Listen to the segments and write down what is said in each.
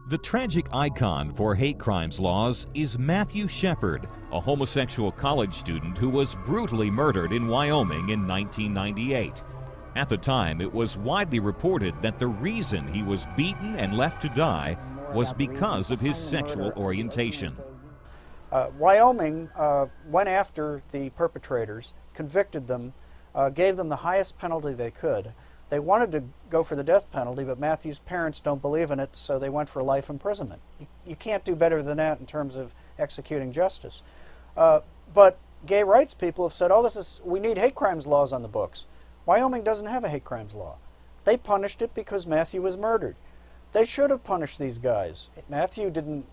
The tragic icon for hate crimes laws is Matthew Shepard, a homosexual college student who was brutally murdered in Wyoming in 1998. At the time, it was widely reported that the reason he was beaten and left to die was because of his sexual orientation. Wyoming went after the perpetrators, convicted them, gave them the highest penalty they could. They wanted to go for the death penalty, but Matthew's parents don't believe in it, so they went for life imprisonment. You can't do better than that in terms of executing justice. But gay rights people have said, oh, we need hate crimes laws on the books. Wyoming doesn't have a hate crimes law. They punished it because Matthew was murdered. They should have punished these guys. Matthew didn't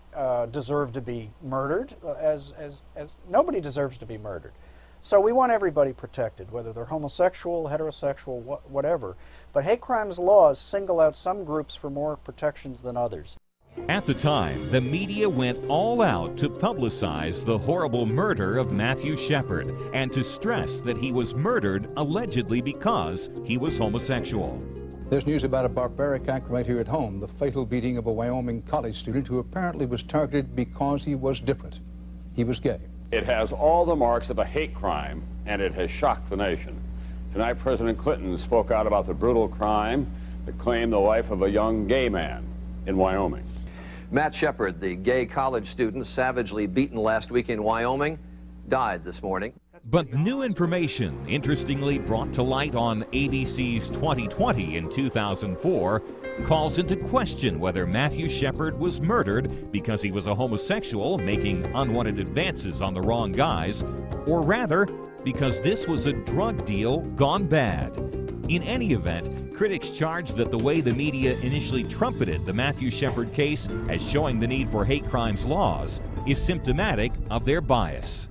deserve to be murdered, as nobody deserves to be murdered. So we want everybody protected, whether they're homosexual, heterosexual, whatever. But hate crimes laws single out some groups for more protections than others. At the time, the media went all out to publicize the horrible murder of Matthew Shepard and to stress that he was murdered allegedly because he was homosexual. There's news about a barbaric act right here at home, the fatal beating of a Wyoming college student who apparently was targeted because he was different. He was gay. It has all the marks of a hate crime, and it has shocked the nation. Tonight, President Clinton spoke out about the brutal crime that claimed the life of a young gay man in Wyoming. Matt Shepard, the gay college student savagely beaten last week in Wyoming, died this morning. But new information, interestingly brought to light on ABC's 2020 in 2004, calls into question whether Matthew Shepard was murdered because he was a homosexual making unwanted advances on the wrong guys, or rather, because this was a drug deal gone bad. In any event, critics charge that the way the media initially trumpeted the Matthew Shepard case as showing the need for hate crimes laws is symptomatic of their bias.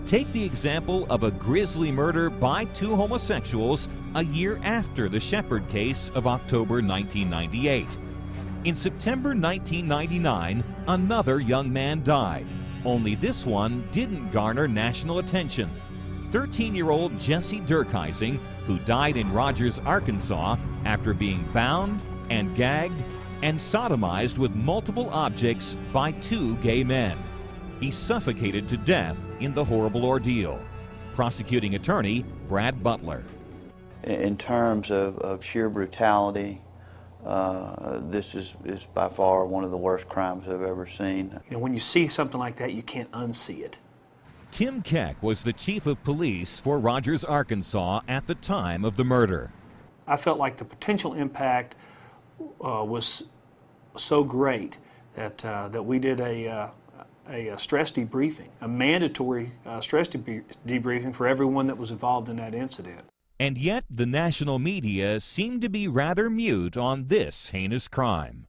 Take the example of a grisly murder by two homosexuals a year after the Shepard case of October 1998. In September 1999, another young man died, only this one didn't garner national attention. 13-year-old Jesse Durkheising, who died in Rogers, Arkansas, after being bound and gagged and sodomized with multiple objects by two gay men. He suffocated to death in the horrible ordeal. Prosecuting attorney Brad Butler. In terms of sheer brutality, this is by far one of the worst crimes I've ever seen. You know, when you see something like that, you can't unsee it. Tim Keck was the chief of police for Rogers, Arkansas at the time of the murder. I felt like the potential impact was so great that we did a stress debriefing, a mandatory stress debriefing for everyone that was involved in that incident. And yet the national media seemed to be rather mute on this heinous crime.